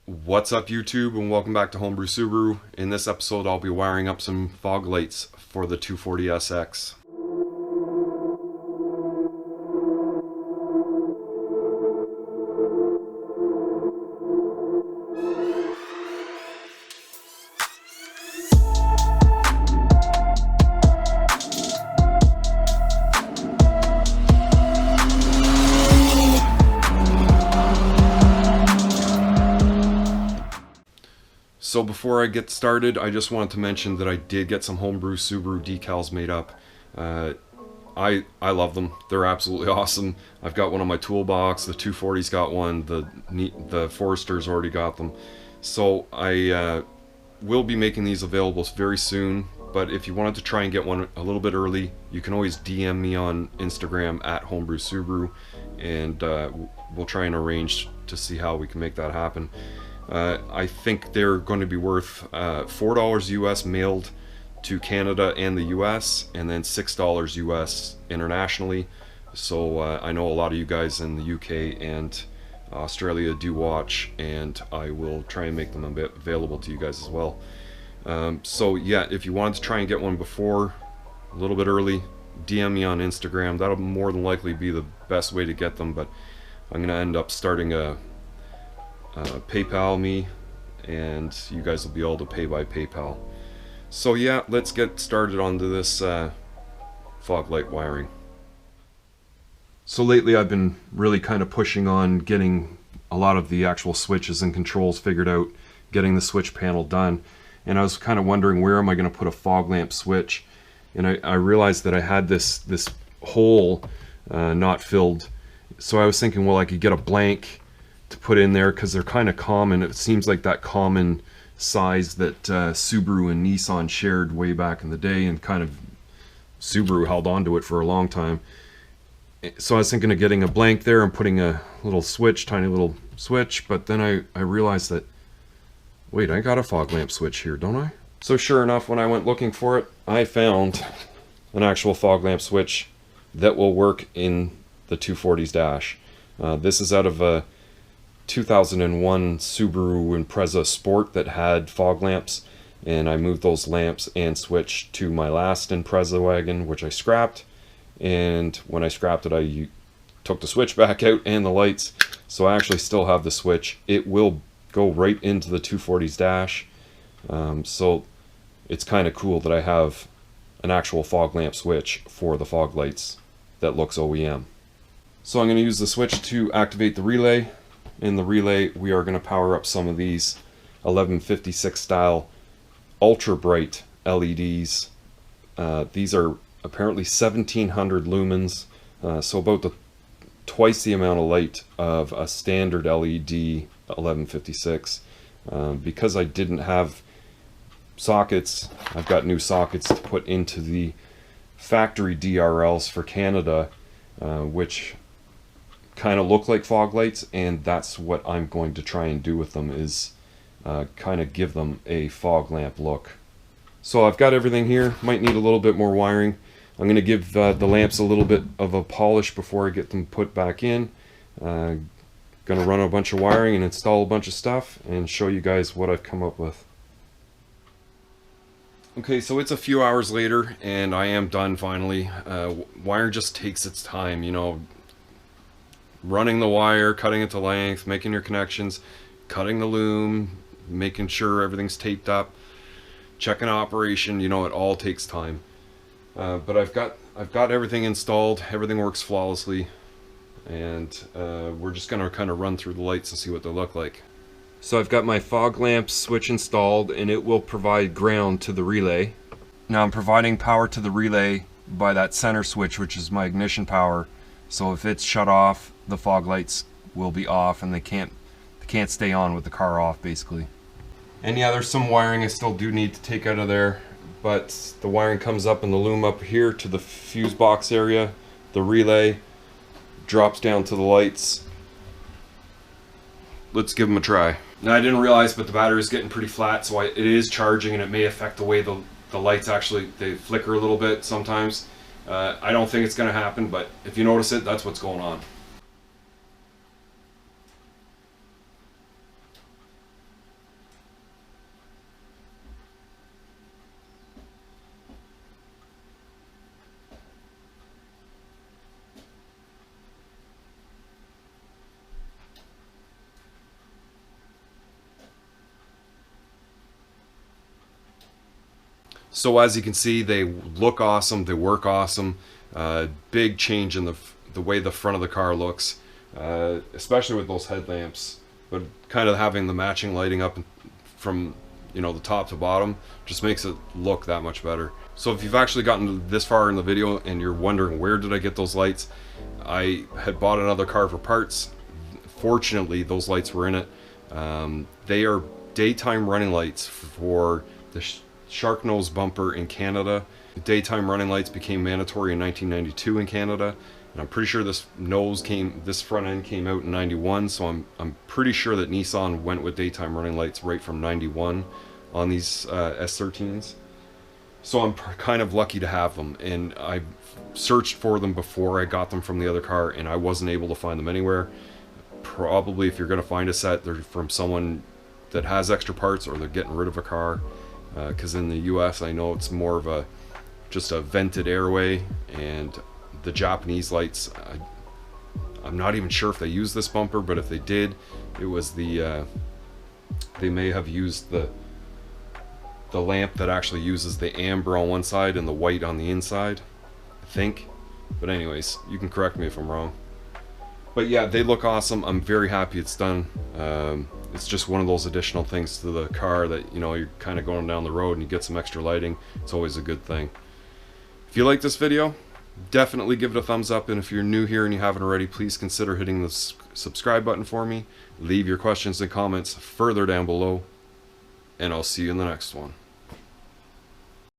What's up YouTube, and welcome back to Homebrew Subaru. In this episode I'll be wiring up some fog lights for the 240SX. So before I get started, I just wanted to mention that I did get some Homebrew Subaru decals made up. I love them. They're absolutely awesome. I've got one on my toolbox. The 240's got one. The Forester's already got them. So I will be making these available very soon. But if you wanted to try and get one a little bit early, you can always DM me on Instagram at Homebrew Subaru, and we'll try and arrange to see how we can make that happen. I think they're going to be worth $4 US mailed to Canada and the US, and then $6 US internationally. So I know a lot of you guys in the UK and Australia do watch, and I will try and make them available to you guys as well. So yeah, if you wanted to try and get one before, a little bit early, DM me on Instagram. That'll more than likely be the best way to get them, but I'm going to end up starting a PayPal me, and you guys will be able to pay by PayPal. So yeah, let's get started onto this fog light wiring. So lately I've been really kind of pushing on getting a lot of the actual switches and controls figured out, getting the switch panel done, and I was kind of wondering, where am I going to put a fog lamp switch? And I realized that I had this hole not filled, so I was thinking, well, I could get a blank to put in there, because they're kind of common. It seems like that common size that Subaru and Nissan shared way back in the day, and kind of Subaru held on to it for a long time. So I was thinking of getting a blank there and putting a little switch, tiny little switch, but then I realized that, wait, I got a fog lamp switch here, don't I? So sure enough, when I went looking for it, I found an actual fog lamp switch that will work in the 240's dash. This is out of a 2001 Subaru Impreza Sport that had fog lamps, and I moved those lamps and switched to my last Impreza wagon, which I scrapped. And when I scrapped it, I took the switch back out and the lights, so I actually still have the switch. It will go right into the 240's dash, so it's kind of cool that I have an actual fog lamp switch for the fog lights that looks OEM. So I'm going to use the switch to activate the relay. In the relay, we are going to power up some of these 1156 style ultra bright LEDs. These are apparently 1700 lumens, so about twice the amount of light of a standard LED 1156. Because I didn't have sockets, I've got new sockets to put into the factory DRLs for Canada, which kind of look like fog lights, and that's what I'm going to try and do with them, is kind of give them a fog lamp look. So I've got everything here. Might need a little bit more wiring. I'm going to give the lamps a little bit of a polish before I get them put back in. Going to run a bunch of wiring and install a bunch of stuff and show you guys what I've come up with. Okay, so it's a few hours later and I am done finally. Wire just takes its time, you know. Running the wire, cutting it to length, making your connections, cutting the loom, making sure everything's taped up, checking operation, you know, it all takes time. But I've got everything installed, everything works flawlessly, and we're just gonna kind of run through the lights and see what they look like. So I've got my fog lamp switch installed, and it will provide ground to the relay. Now I'm providing power to the relay by that center switch, which is my ignition power. So if it's shut off, the fog lights will be off, and they can't stay on with the car off, basically. And yeah, there's some wiring I still do need to take out of there, but the wiring comes up in the loom up here to the fuse box area. The relay drops down to the lights. Let's give them a try. Now I didn't realize, but the battery is getting pretty flat, so it is charging, and it may affect the way the lights actually, they flicker a little bit sometimes. I don't think it's going to happen, but if you notice it, that's what's going on. So as you can see, they look awesome, they work awesome. Big change in the way the front of the car looks, especially with those headlamps. But kind of having the matching lighting up from, you know, the top to bottom just makes it look that much better. So if you've actually gotten this far in the video and you're wondering where did I get those lights, I had bought another car for parts. Fortunately, those lights were in it. They are daytime running lights for the shark nose bumper in Canada. The daytime running lights became mandatory in 1992 in Canada, and I'm pretty sure this front end came out in 91. So I'm pretty sure that Nissan went with daytime running lights right from 91 on these S13s. So I'm kind of lucky to have them, and I searched for them before I got them from the other car, and I wasn't able to find them anywhere. Probably if you're going to find a set, they're from someone that has extra parts, or they're getting rid of a car, because in the US I know it's more of just a vented airway, and the Japanese lights, I'm not even sure if they use this bumper, but if they did, it was they may have used the lamp that actually uses the amber on one side and the white on the inside, I think. But anyways, you can correct me if I'm wrong. But yeah, they look awesome. I'm very happy it's done. It's just one of those additional things to the car that, you know, you're kind of going down the road and you get some extra lighting. It's always a good thing. If you like this video, definitely give it a thumbs up. And if you're new here and you haven't already, please consider hitting the subscribe button for me. Leave your questions and comments further down below. And I'll see you in the next one.